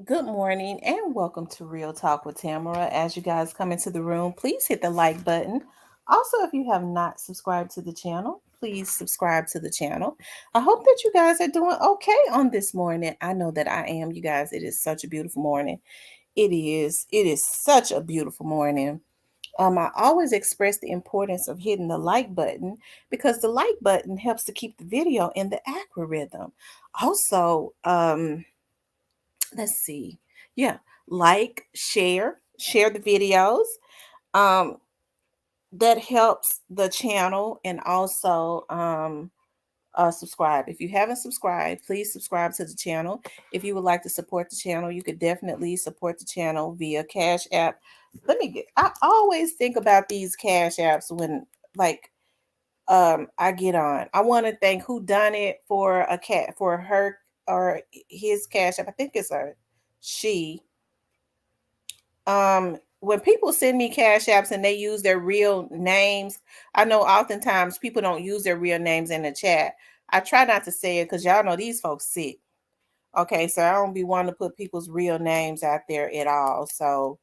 Good morning and welcome to Real Talk with Tamara. As you guys come into the room, please hit the like button. Also, if you have not subscribed to the channel, please subscribe to the channel. I hope that you guys are doing okay on this morning. I know that I am, you guys. It is such a beautiful morning. It is. It is such a beautiful morning. I always express the importance of hitting the like button because the like button helps to keep the video in the algorithm. Also, let's see. Yeah, like, share the videos. Um, that helps the channel and also subscribe. If you haven't subscribed, please subscribe to the channel. If you would like to support the channel, you could definitely support the channel via Cash App. I always think about these Cash Apps when like I get on. I want to thank who done it for a cat for her or his Cash App. I think it's a she. When people send me cash apps and they use their real names, I know oftentimes people don't use their real names in the chat. I try not to say it because y'all know these folks sick. Okay, so I don't be wanting to put people's real names out there at all. So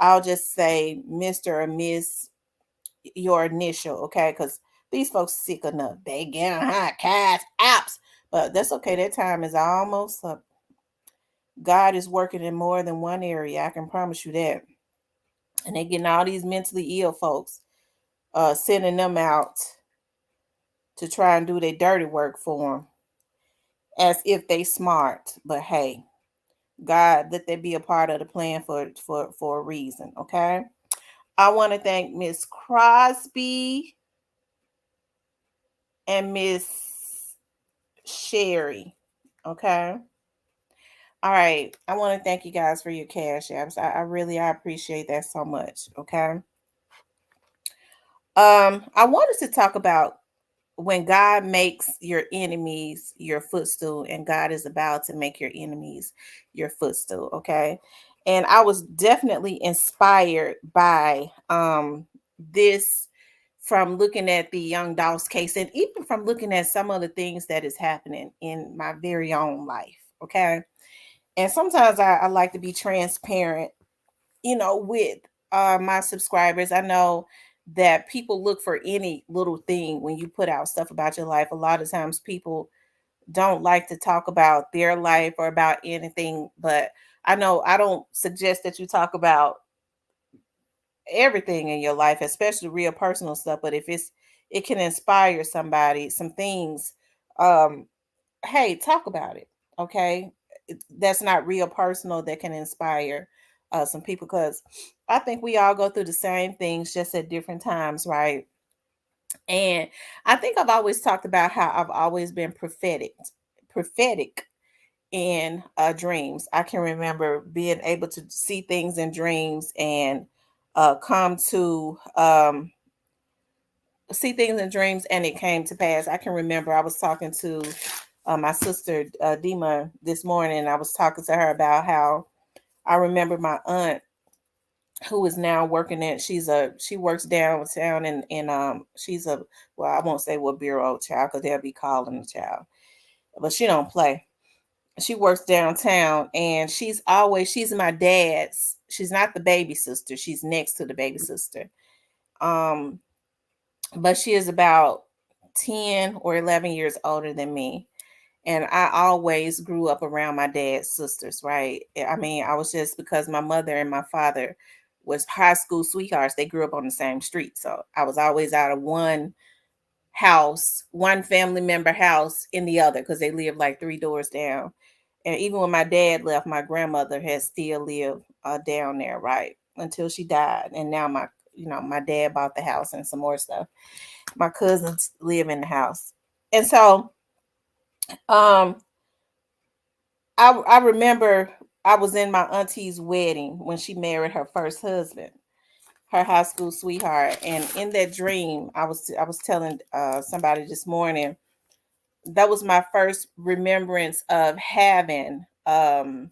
I'll just say Mr. or Miss your initial, okay? Because these folks sick enough. They get on high cash apps. But that's okay. That time is almost up. God is working in more than one area. I can promise you that. And they getting all these mentally ill folks, sending them out to try and do their dirty work for them, as if they smart. But hey, God, let that be a part of the plan for a reason. Okay. I want to thank Miss Crosby and Miss Sherry. Okay. All right. I want to thank you guys for your cash apps. I appreciate that so much. Okay. I wanted to talk about when God makes your enemies your footstool, and God is about to make your enemies your footstool, okay? And I was definitely inspired by this from looking at the young Dolph's case and even from looking at some of the things that is happening in my very own life, okay? And sometimes I like to be transparent, with my subscribers. I know that people look for any little thing when you put out stuff about your life. A lot of times people don't like to talk about their life or about anything, but I know I don't suggest that you talk about everything in your life, especially real personal stuff. But if it can inspire somebody, some things, um, hey, talk about it. Okay. That's not real personal that can inspire some people because I think we all go through the same things just at different times, right? And I think I've always talked about how I've always been prophetic in dreams. I can remember being able to see things in dreams and come to see things in dreams and it came to pass. I can remember I was talking to my sister Dima this morning. And I was talking to her about how I remember my aunt who is now working at she works downtown and she's a well I won't say what bureau child because they'll be calling the child, but she don't play. She works downtown and she's my dad's. She's not the baby sister. She's next to the baby sister. Um, but she is about 10 or 11 years older than me. And I always grew up around my dad's sisters, right? I mean, I was just because my mother and my father was high school sweethearts. They grew up on the same street. So I was always out of one house, one family member house in the other because they lived like three doors down. And even when my dad left, my grandmother has still lived down there, right? Until she died. And now my dad bought the house and some more stuff. My cousins live in the house. And so um I remember I was in my auntie's wedding when she married her first husband, her high school sweetheart, and in that dream, I was telling somebody this morning that was my first remembrance of having a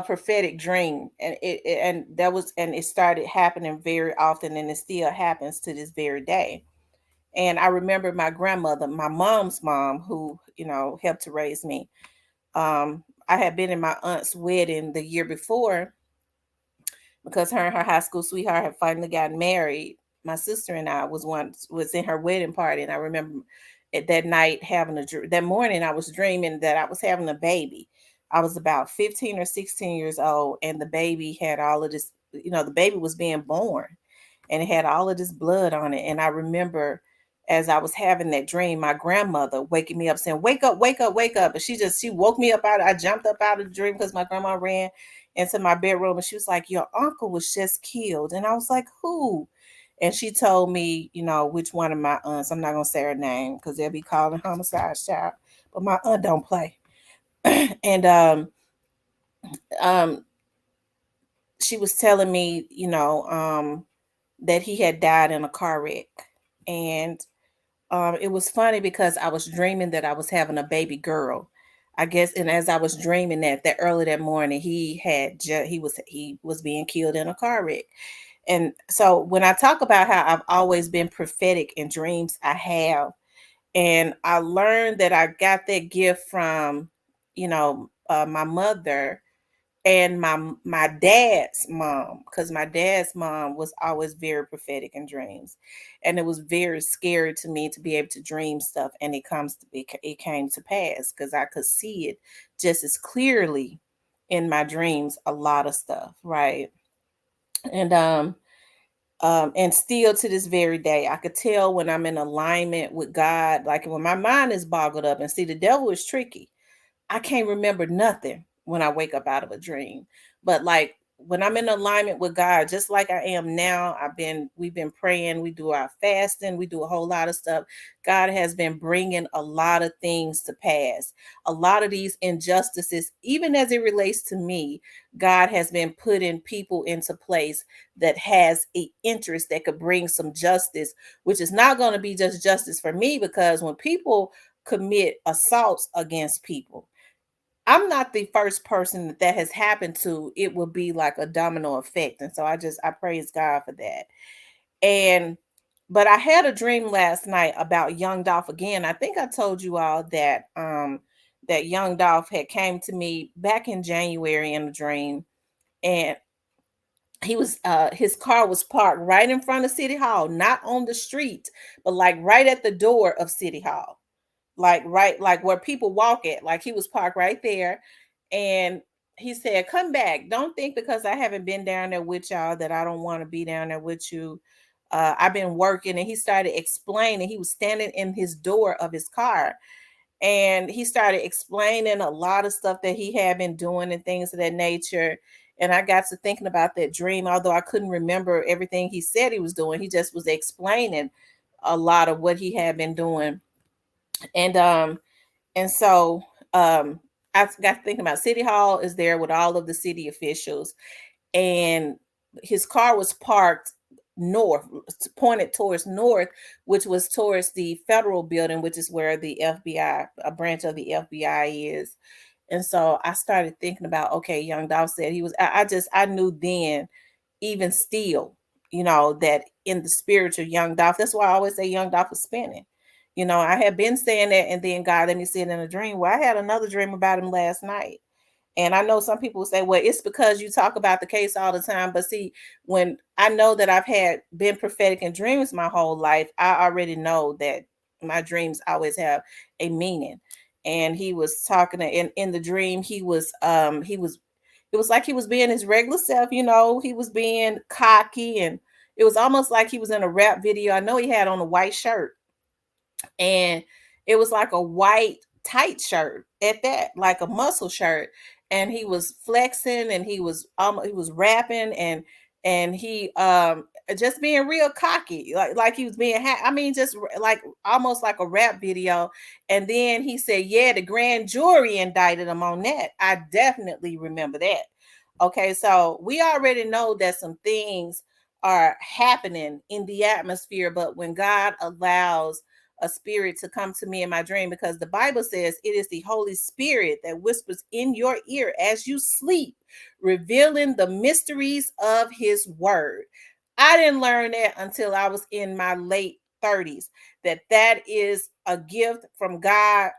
prophetic dream, and it started happening very often, and it still happens to this very day. And I remember my grandmother, my mom's mom, who helped to raise me. I had been in my aunt's wedding the year before because her and her high school sweetheart had finally gotten married. My sister and I was in her wedding party, and I remember at that night having that morning I was dreaming that I was having a baby. I was about 15 or 16 years old, and the baby had all of this, the baby was being born, and it had all of this blood on it. And I remember as I was having that dream, my grandmother waking me up saying, "Wake up, wake up, wake up." And she woke me up I jumped up out of the dream because my grandma ran into my bedroom and she was like, "Your uncle was just killed." And I was like, "Who?" And she told me, which one of my aunts. I'm not gonna say her name because they'll be calling homicide child. But my aunt don't play. And um she was telling me, that he had died in a car wreck. And it was funny because I was dreaming that I was having a baby girl. I guess, and as I was dreaming that early that morning, he was being killed in a car wreck. And so when I talk about how I've always been prophetic in dreams, I have, and I learned that I got that gift from, my mother and my dad's mom, because my dad's mom was always very prophetic in dreams, and it was very scary to me to be able to dream stuff and it came to pass because I could see it just as clearly in my dreams, a lot of stuff, right? And still to this very day I could tell when I'm in alignment with God, like when my mind is boggled up. And see, the devil is tricky. I can't remember nothing when I wake up out of a dream. But like when I'm in alignment with God, just like I am now, we've been praying, we do our fasting, we do a whole lot of stuff. God has been bringing a lot of things to pass. A lot of these injustices, even as it relates to me, God has been putting people into place that has a interest that could bring some justice, which is not going to be just justice for me, because when people commit assaults against people, I'm not the first person that has happened to. It will be like a domino effect. And so I praise God for that. And but I had a dream last night about young Dolph again. I think I told you all that young Dolph had came to me back in January in a dream, and his car was parked right in front of City Hall, not on the street, but like right at the door of City Hall, like right like where people walk at. Like he was parked right there. And he said, "Come back. Don't think because I haven't been down there with y'all that I don't want to be down there with you. I've been working." And he started explaining. He was standing in his door of his car, and he started explaining a lot of stuff that he had been doing and things of that nature. And I got to thinking about that dream. Although I couldn't remember everything he said he was doing, he just was explaining a lot of what he had been doing. And um and so um I got thinking about City Hall is there with all of the city officials, and his car was parked north, pointed towards north, which was towards the federal building, which is where the FBI, a branch of the FBI is. And so I started thinking about, okay, young Dolph said he was, I knew then, even still, that in the spiritual young Dolph, that's why I always say young Dolph was spinning. I had been saying that, and then God let me see it in a dream. Well, I had another dream about him last night. And I know some people say, well, it's because you talk about the case all the time. But see, when I know that I've had been prophetic in dreams my whole life, I already know that my dreams always have a meaning. And he was talking in the dream, it was like he was being his regular self, he was being cocky, and it was almost like he was in a rap video. I know he had on a white shirt, and it was like a white tight shirt at that, like a muscle shirt. And he was flexing, and he was rapping, and he just being real cocky, like he was being I mean, just like almost like a rap video. And then he said, yeah, the grand jury indicted him on that. I definitely remember that. Okay, so we already know that some things are happening in the atmosphere, but when God allows a spirit to come to me in my dream, because the Bible says it is the Holy Spirit that whispers in your ear as you sleep, revealing the mysteries of his word. I didn't learn that until I was in my late 30s, that is a gift from God.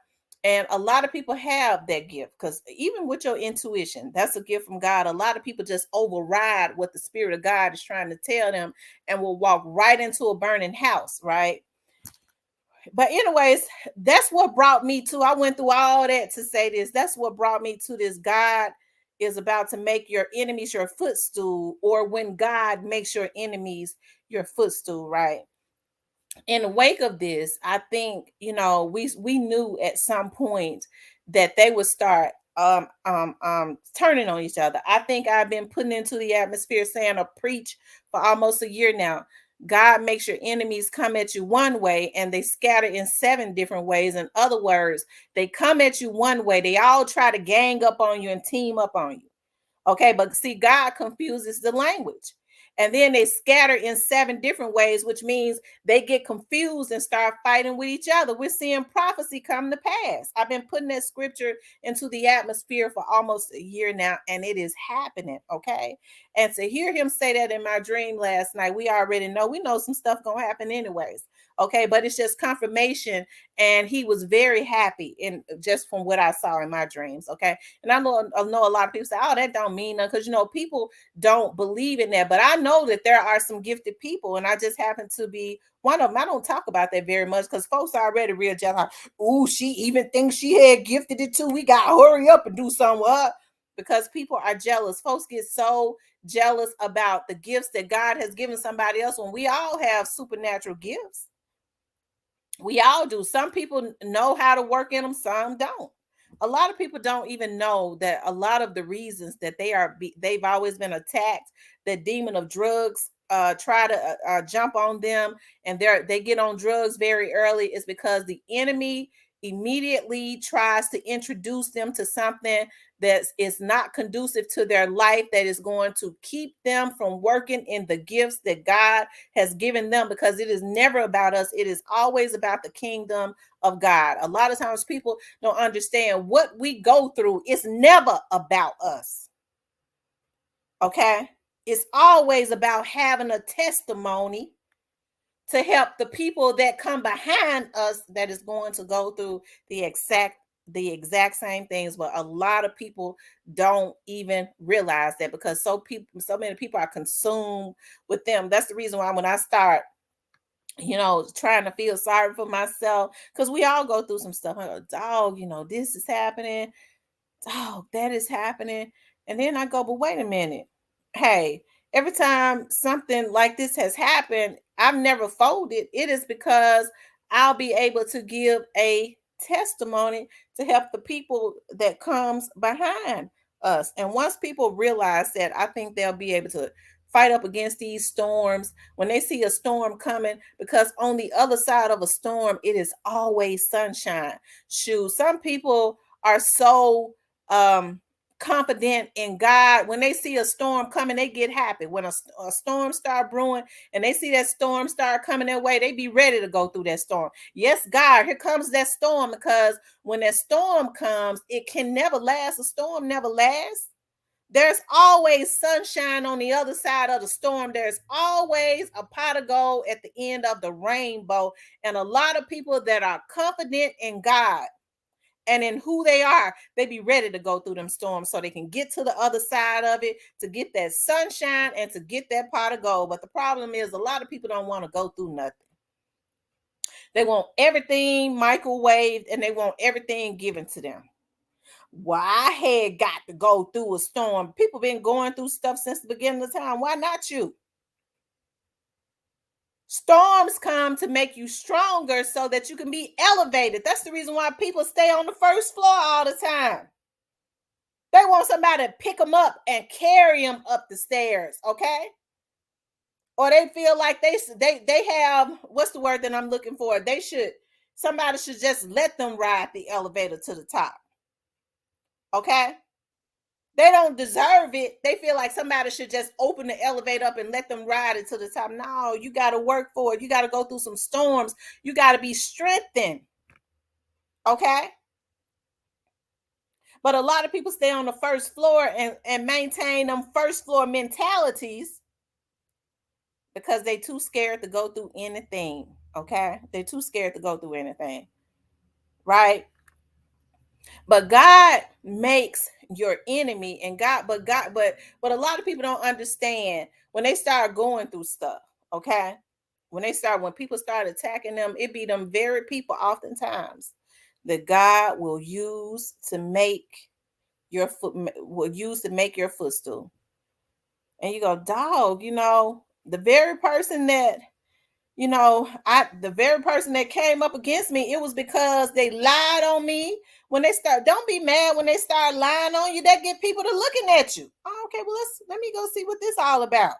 And a lot of people have that gift because even with your intuition, that's a gift from God. A lot of people just override what the Spirit of God is trying to tell them and will walk right into a burning house, right? But, anyways, that's what brought me to. I went through all that to say this. That's what brought me to this. God is about to make your enemies your footstool, or when God makes your enemies your footstool, right? In the wake of this, I think, we knew at some point that they would start turning on each other. I think I've been putting into the atmosphere saying a preach for almost a year now. God makes your enemies come at you one way and they scatter in 7 different ways. In other words, they come at you one way, they all try to gang up on you and team up on you. Okay, but see, God confuses the language. And then they scatter in 7 different ways, which means they get confused and start fighting with each other. We're seeing prophecy come to pass. I've been putting that scripture into the atmosphere for almost a year now, and it is happening. Okay. And to hear him say that in my dream last night, we already know, we know some stuff gonna happen anyways. Okay, but it's just confirmation, and he was very happy in just from what I saw in my dreams. Okay. And I know a lot of people say, "Oh, that don't mean nothing," because people don't believe in that. But I know that there are some gifted people, and I just happen to be one of them. I don't talk about that very much because folks are already real jealous. Like, ooh, she even thinks she had gifted it too. We got to hurry up and do something with her because people are jealous. Folks get so jealous about the gifts that God has given somebody else when we all have supernatural gifts. We all do. Some people know how to work in them, some don't. A lot of people don't even know that a lot of the reasons that they've always been attacked, the demon of drugs try to jump on them, and they get on drugs very early, is because the enemy immediately tries to introduce them to something that is not conducive to their life, that is going to keep them from working in the gifts that God has given them, because it is never about us. It is always about the kingdom of God. A lot of times people don't understand what we go through. It's never about us. Okay. It's always about having a testimony to help the people that come behind us that is going to go through the exact same things. But a lot of people don't even realize that, because so many people are consumed with them. That's the reason why when I start trying to feel sorry for myself, because we all go through some stuff. I go, dog, this is happening. Oh, that is happening. And then I go, but wait a minute. Hey, every time something like this has happened, I've never folded. It is because I'll be able to give a testimony to help the people that comes behind us. And once people realize that, I think they'll be able to fight up against these storms when they see a storm coming, because on the other side of a storm, it is always sunshine. Shoot, some people are so confident in God. When they see a storm coming, they get happy. When a storm start brewing and they see that storm start coming their way, they be ready to go through that storm. Yes, God, here comes that storm, because when that storm comes, it can never last. A storm never lasts. There's always sunshine on the other side of the storm. There's always a pot of gold at the end of the rainbow. And a lot of people that are confident in God and in who they are, they be ready to go through them storms so they can get to the other side of it, to get that sunshine and to get that pot of gold. But the problem is, a lot of people don't want to go through nothing. They want everything microwaved and they want everything given to them. Well, I had got to go through a storm. People been going through stuff since the beginning of time. Why not you? Storms come to make you stronger so that you can be elevated. That's the reason why people stay on the first floor all the time. They want somebody to pick them up and carry them up the stairs, okay? Or they feel like they have, what's the word that I'm looking for? Somebody should just let them ride the elevator to the top. Okay? They don't deserve it. They feel like somebody should just open the elevator up and let them ride it to the top. No, you got to work for it. You got to go through some storms. You got to be strengthened. Okay? But a lot of people stay on the first floor and maintain them first floor mentalities because they too scared to go through anything. Okay? They're too scared to go through anything. Right? But God makes your enemy, and but a lot of people don't understand when they start going through stuff, okay? When people start attacking them, it be them very people oftentimes that God will use to make your footstool. And you go, dog, the very person that the very person that came up against me, it was because they lied on me. Don't be mad when they start lying on you. That get people to looking at you. Oh, okay, well, let me go see what this all about.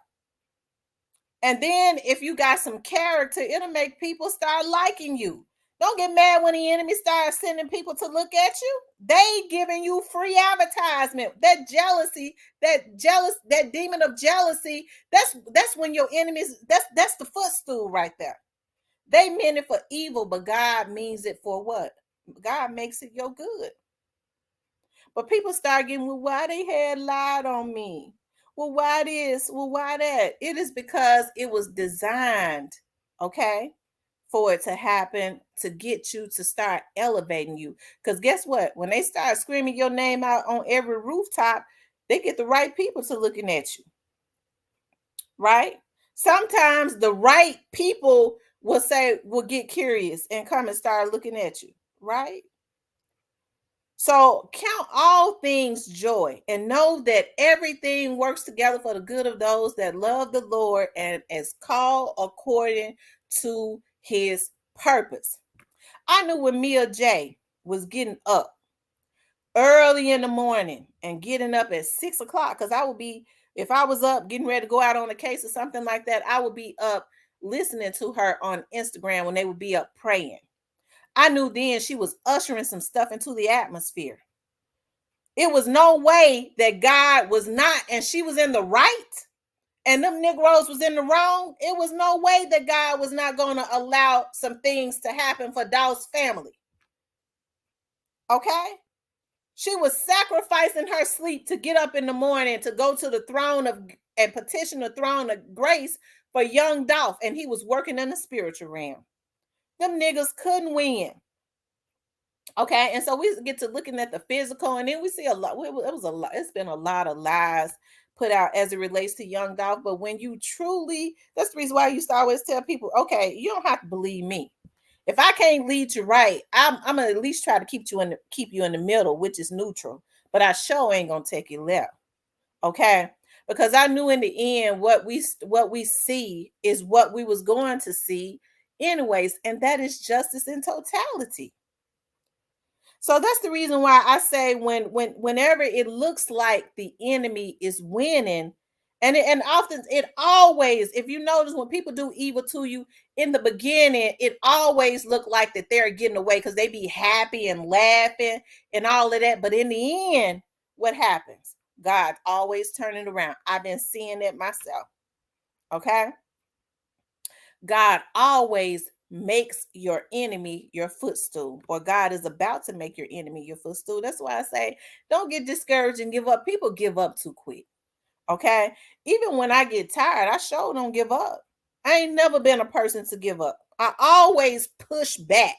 And then if you got some character, it'll make people start liking you. Don't get mad when the enemy starts sending people to look at you. They giving you free advertisement. That jealousy, that demon of jealousy, that's when your enemies, that's the footstool right there. They meant it for evil, but God means it for what? God makes it your good. But people start getting, well, why they had lied on me? Well, why this? Well, why that? It is because it was designed, okay, for it to happen to get you to start elevating you. Because guess what? When they start screaming your name out on every rooftop, they get the right people to looking at you, right? Sometimes the right people will get curious and come and start looking at you, right? So count all things joy and know that everything works together for the good of those that love the Lord and is called according to his purpose. I knew when Mia J was getting up early in the morning and getting up at 6 o'clock, because I would be, if I was up getting ready to go out on a case or something like that, I would be up listening to her on Instagram when they would be up praying. I knew then she was ushering some stuff into the atmosphere. It was no way that God was not, and she was in the right, and them Negroes was in the wrong. It was no way that God was not going to allow some things to happen for Dolph's family. Okay? She was sacrificing her sleep to get up in the morning to go to the throne of and petition the throne of grace for young Dolph, and he was working in the spiritual realm. Them niggas couldn't win. Okay, and so we get to looking at the physical, and then we see a lot. It was a lot. It's been a lot of lies put out as it relates to young Dolph. But when you truly, that's the reason why I used to always tell people, okay, you don't have to believe me. If I can't lead you right, I'm gonna at least try to keep you in the middle, which is neutral. But I sure ain't gonna take you left. Okay, because I knew in the end what we see is what we was going to see anyways, and that is justice in totality. So that's the reason why I say whenever it looks like the enemy is winning, and often it always, if you notice when people do evil to you in the beginning, it always look like that they're getting away because they be happy and laughing and all of that. But in the end, what happens? God always turn it around. I've been seeing it myself. Okay. God always makes your enemy your footstool, or God is about to make your enemy your footstool. That's why I say don't get discouraged and give up. People give up too quick. Okay. Even when I get tired, I sure don't give up. I ain't never been a person to give up. I always push back.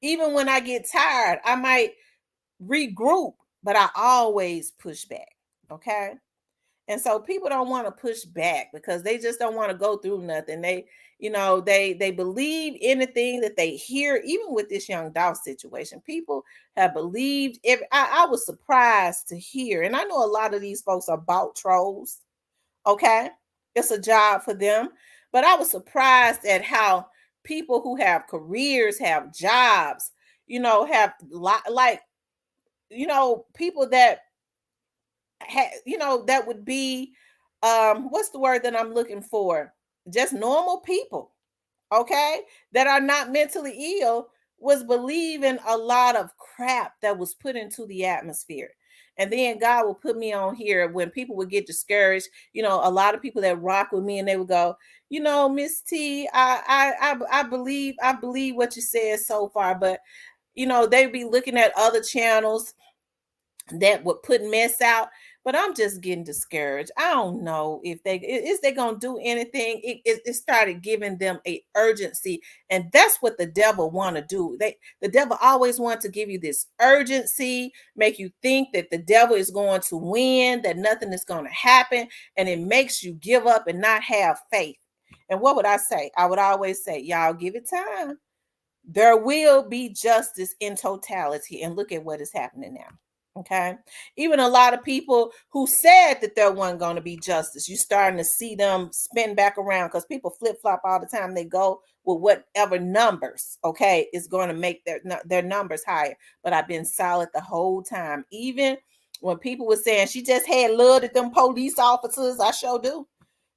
Even when I get tired, I might regroup, but I always push back. Okay. And so people don't want to push back because they just don't want to go through nothing. They believe anything that they hear, even with this young Dolph situation. People have believed I was surprised to hear, and I know a lot of these folks are bought trolls. Okay. It's a job for them. But I was surprised at how people who have careers, have jobs, have like, people that that would be what's the word that I'm looking for, just normal people, okay, that are not mentally ill, was believing a lot of crap that was put into the atmosphere. And then God will put me on here when people would get discouraged. A lot of people that rock with me, and they would go, Miss T, I believe what you said so far, but they'd be looking at other channels that would put mess out. But I'm just getting discouraged. I don't know if they gonna do anything. It started giving them a urgency, and that's what the devil want to do. The devil always wants to give you this urgency, make you think that the devil is going to win, that nothing is going to happen, and it makes you give up and not have faith. And what would I say? I would always say, y'all give it time. There will be justice in totality, and look at what is happening now. Okay, even a lot of people who said that there wasn't going to be justice, you're starting to see them spin back around, because people flip-flop all the time. They go with whatever numbers, okay, is going to make their numbers higher. But I've been solid the whole time. Even when people were saying she just had love at them police officers, I sure do.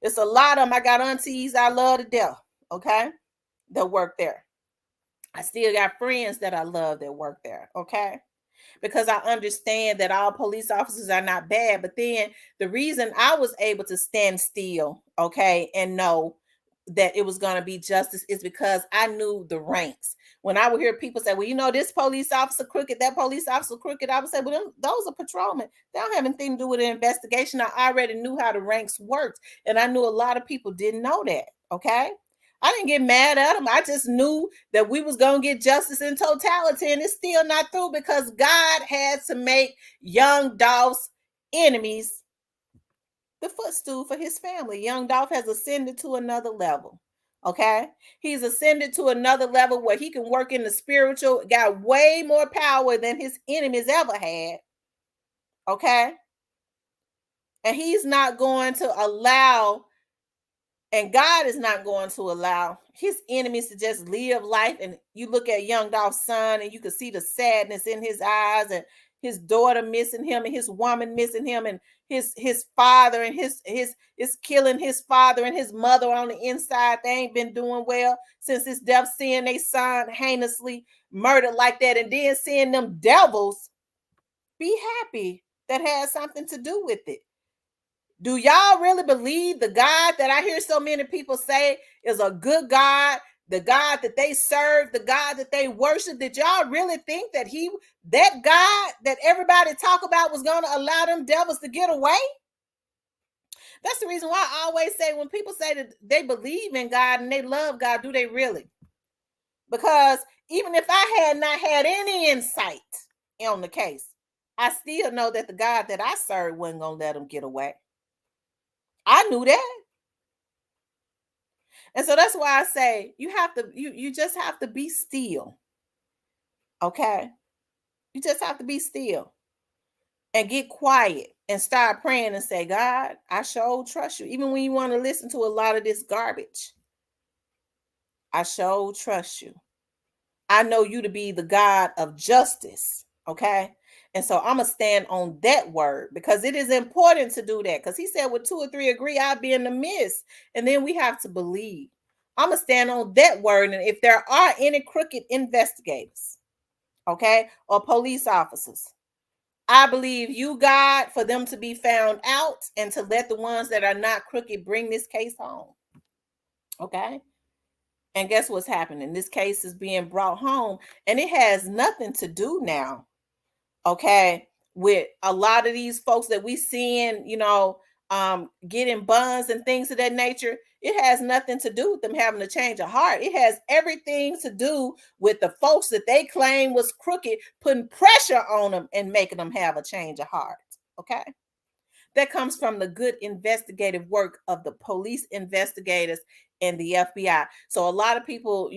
It's a lot of them. I got aunties I love to death, okay, that work there. I still got friends that I love that work there, okay? Because I understand that all police officers are not bad. But then the reason I was able to stand still, okay, and know that it was going to be justice is because I knew the ranks. When I would hear people say, well, you know, this police officer crooked, that police officer crooked, I would say, well, those are patrolmen. They don't have anything to do with an investigation. I already knew how the ranks worked. And I knew a lot of people didn't know that, okay? I didn't get mad at them. I just knew that we was going to get justice in totality, and it's still not through because God had to make young Dolph's enemies the footstool for his family. Young Dolph has ascended to another level. Okay, he's ascended to another level where he can work in the spiritual, got way more power than his enemies ever had. Okay, and he's not going to allow, and God is not going to allow his enemies to just live life. And you look at young Dolph's son and you can see the sadness in his eyes, and his daughter missing him, and his woman missing him, and his father and his is killing his father and his mother on the inside. They ain't been doing well since his death, seeing their son heinously murdered like that, and then seeing them devils be happy that has something to do with it. Do y'all really believe the God that I hear so many people say is a good God, the God that they serve, the God that they worship? Did y'all really think that that God that everybody talk about was going to allow them devils to get away? That's the reason why I always say, when people say that they believe in God and they love God, do they really? Because even if I had not had any insight on the case, I still know that the God that I serve wasn't going to let them get away. I knew that. And so that's why I say you just have to be still. Okay? You just have to be still and get quiet and start praying and say, God, I sure trust you. Even when you want to listen to a lot of this garbage, I sure trust you. I know you to be the God of justice. Okay? And so I'm going to stand on that word, because it is important to do that. Because he said, with 2 or 3 agree, I'll be in the midst. And then we have to believe. I'm going to stand on that word. And if there are any crooked investigators, okay, or police officers, I believe you, God, for them to be found out and to let the ones that are not crooked bring this case home. Okay? And guess what's happening? This case is being brought home, and it has nothing to do now, okay, with a lot of these folks that we seeing, getting buns and things of that nature. It has nothing to do with them having a change of heart. It has everything to do with the folks that they claim was crooked putting pressure on them and making them have a change of heart. Okay. That comes from the good investigative work of the police investigators and the FBI. So a lot of people,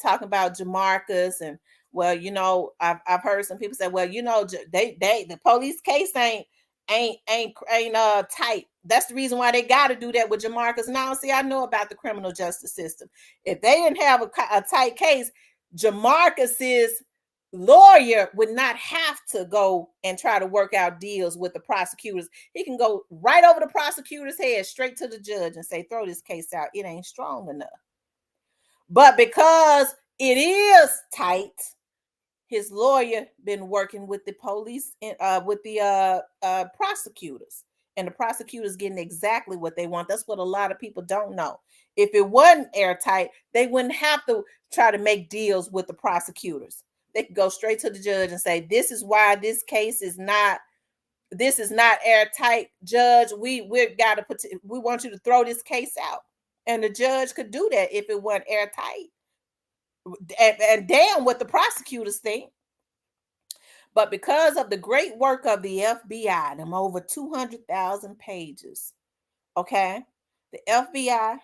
talking about Jamarcus, and I've heard some people say, well, they the police case ain't tight. That's the reason why they got to do that with Jamarcus. Now, see, I know about the criminal justice system. If they didn't have a tight case, Jamarcus's lawyer would not have to go and try to work out deals with the prosecutors. He can go right over the prosecutor's head straight to the judge and say, throw this case out. It ain't strong enough. But because it is tight, his lawyer been working with the police and with the prosecutors, and the prosecutors getting exactly what they want. That's what a lot of people don't know. If it wasn't airtight, they wouldn't have to try to make deals with the prosecutors. They can go straight to the judge and say, this is why this case is not, this is not airtight, judge. We want you to throw this case out. And the judge could do that if it wasn't airtight. And damn what the prosecutors think. But because of the great work of the FBI, them over 200,000 pages, okay, the FBI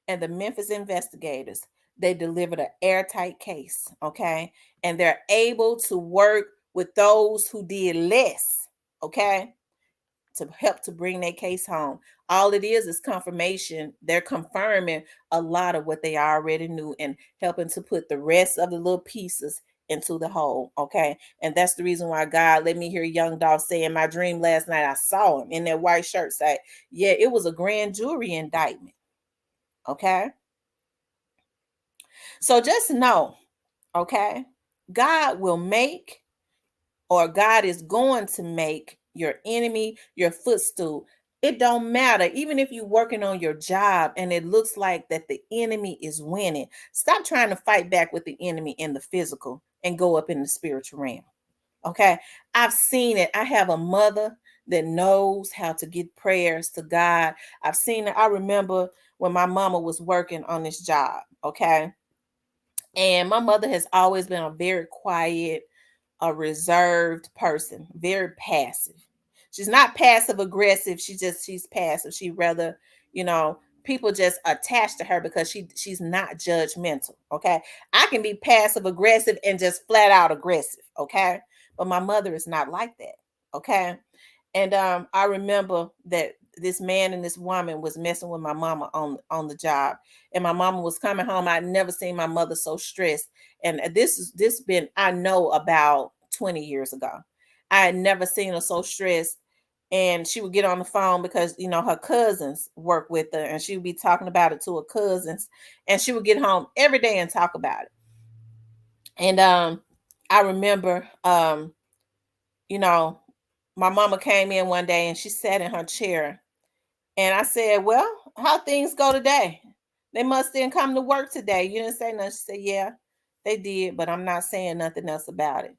and the Memphis investigators, they delivered an airtight case, okay, and they're able to work with those who did less, okay, to help to bring their case home. All it is confirmation. They're confirming a lot of what they already knew and helping to put the rest of the little pieces into the whole. Okay. And that's the reason why God let me hear young Dolph say in my dream last night, I saw him in that white shirt say, yeah, it was a grand jury indictment. Okay. So just know, okay, God will make, or God is going to make your enemy your footstool. It don't matter. Even if you're working on your job and it looks like that the enemy is winning, stop trying to fight back with the enemy in the physical and go up in the spiritual realm. Okay. I've seen it. I have a mother that knows how to get prayers to God. I've seen it. I remember when my mama was working on this job. Okay. And my mother has always been a very quiet, a reserved person, very passive. She's not passive aggressive. She's passive. She rather, people just attach to her because she's not judgmental. Okay. I can be passive aggressive and just flat out aggressive. Okay. But my mother is not like that. Okay. And I remember that this man and this woman was messing with my mama on the job, and my mama was coming home. I'd never seen my mother so stressed, and this been, I know, about 20 years ago. I had never seen her so stressed. And she would get on the phone because her cousins work with her, and she would be talking about it to her cousins, and she would get home every day and talk about it. And I remember my mama came in one day and she sat in her chair, and I said, well, how things go today? They must didn't come to work today. You didn't say nothing. She said, yeah, they did, but I'm not saying nothing else about it.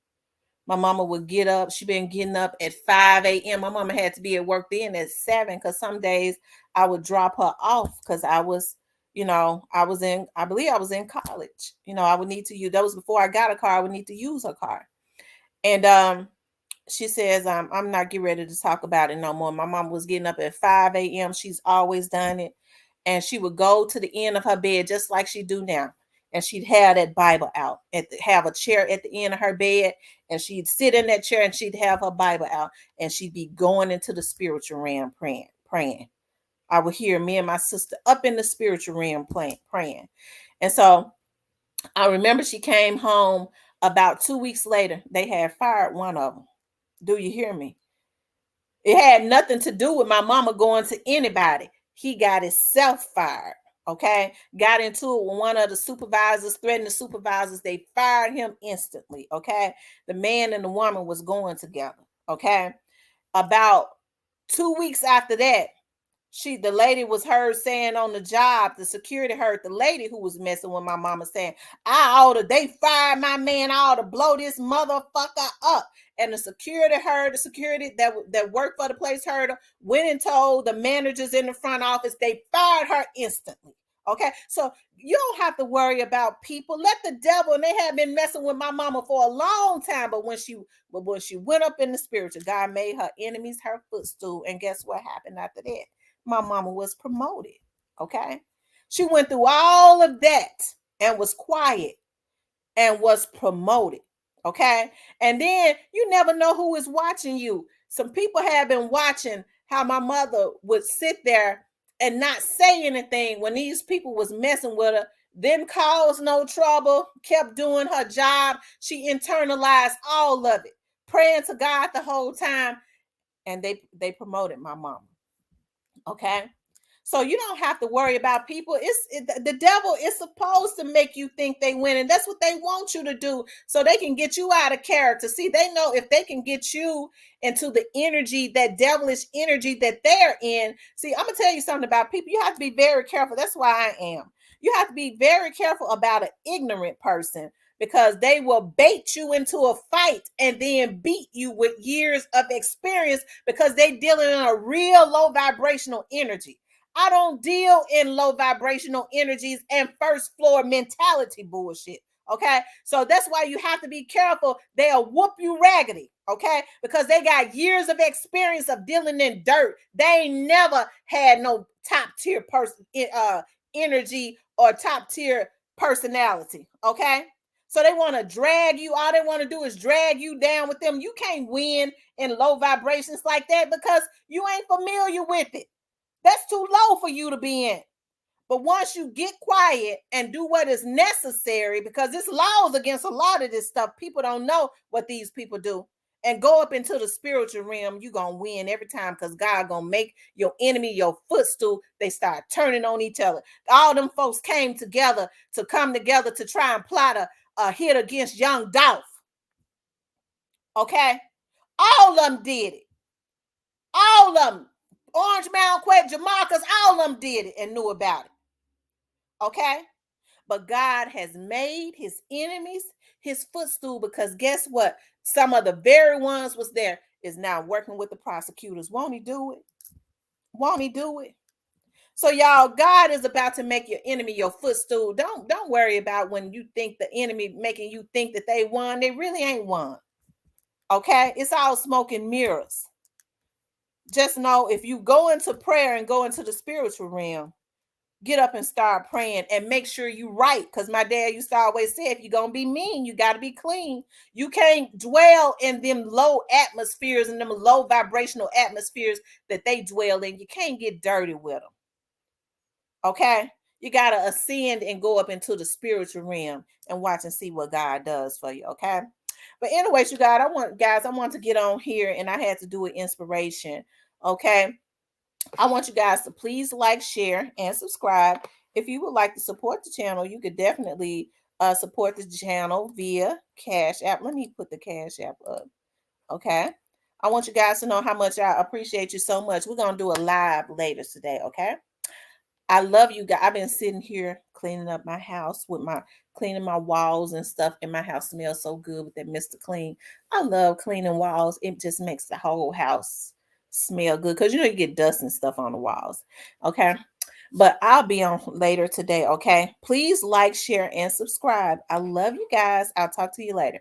My mama would get up. She been getting up at 5 a.m. My mama had to be at work then at 7, because some days I would drop her off because I was, I believe I was in college. I would need to use, that was before I got a car. I would need to use her car. And she says, I'm not getting ready to talk about it no more. My mom was getting up at 5 a.m. She's always done it. And she would go to the end of her bed just like she do now. And she'd have that Bible out, have a chair at the end of her bed. And she'd sit in that chair and she'd have her Bible out. And she'd be going into the spiritual realm praying. I would hear me and my sister up in the spiritual realm praying. And so I remember she came home about 2 weeks later. They had fired one of them. Do you hear me? It had nothing to do with my mama going to anybody. He got himself fired. Okay. Got into it with one of the supervisors, threatened the supervisors. They fired him instantly. Okay. The man and the woman was going together. Okay. About 2 weeks after that, the lady was heard saying on the job, the security heard the lady who was messing with my mama saying, they fired my man, I ought to blow this motherfucker up. And the security that worked for the place heard her, went and told the managers in the front office. They fired her instantly. Okay, so you don't have to worry about people. Let the devil, and they have been messing with my mama for a long time. But when she went up in the spiritual, God made her enemies her footstool. And guess what happened after that? My mama was promoted. Okay, she went through all of that and was quiet and was promoted. Okay, and then you never know who is watching you. Some people have been watching how my mother would sit there and not say anything when these people was messing with her, then caused no trouble, kept doing her job. She internalized all of it, praying to God the whole time, and they promoted my mama. Okay, so you don't have to worry about people. The devil is supposed to make you think they win, and that's what they want you to do, so they can get you out of character. See, they know if they can get you into the energy, that devilish energy that they're in. See, I'm gonna tell you something about people. You have to be very careful. That's why I am. You have to be very careful about an ignorant person, because they will bait you into a fight and then beat you with years of experience because they dealing in a real low vibrational energy. I don't deal in low vibrational energies and first floor mentality bullshit. Okay, so that's why you have to be careful. They'll whoop you raggedy, okay, because they got years of experience of dealing in dirt. They ain't never had no top tier person energy or top tier personality, okay. So they want to drag you. All they want to do is drag you down with them. You can't win in low vibrations like that because you ain't familiar with it. That's too low for you to be in. But once you get quiet and do what is necessary, because it's laws against a lot of this stuff, people don't know what these people do. And go up into the spiritual realm, you're going to win every time because God going to make your enemy your footstool. They start turning on each other. All them folks came together to come together to try and plot a hit against young Dolph. Okay? All of them did it. All of them. Orange Mound Quake, Jamarcus, all of them did it and knew about it. Okay? But God has made his enemies his footstool because guess what? Some of the very ones was there is now working with the prosecutors. Won't he do it? Won't he do it? So y'all, God is about to make your enemy your footstool. Don't worry about when you think the enemy making you think that they won. They really ain't won. Okay? It's all smoke and mirrors. Just know if you go into prayer and go into the spiritual realm, get up and start praying and make sure you right. Because my dad used to always say, if you're going to be mean, you got to be clean. You can't dwell in them low atmospheres and them low vibrational atmospheres that they dwell in. You can't get dirty with them. Okay? You got to ascend and go up into the spiritual realm and watch and see what God does for you. Okay? But anyways, you guys, I want to get on here and I had to do an inspiration. Okay? I want you guys to please like, share, and subscribe. If you would like to support the channel, you could definitely support the channel via Cash App. Let me put the Cash App up. Okay. I want you guys to know how much I appreciate you so much. We're going to do a live later today. Okay. I love you guys. I've been sitting here cleaning up my house with cleaning my walls and stuff, and my house smells so good with that Mr. Clean. I love cleaning walls. It just makes the whole house smell good because you get dust and stuff on the walls. Okay. But I'll be on later today. Okay. Please like, share, and subscribe. I love you guys. I'll talk to you later.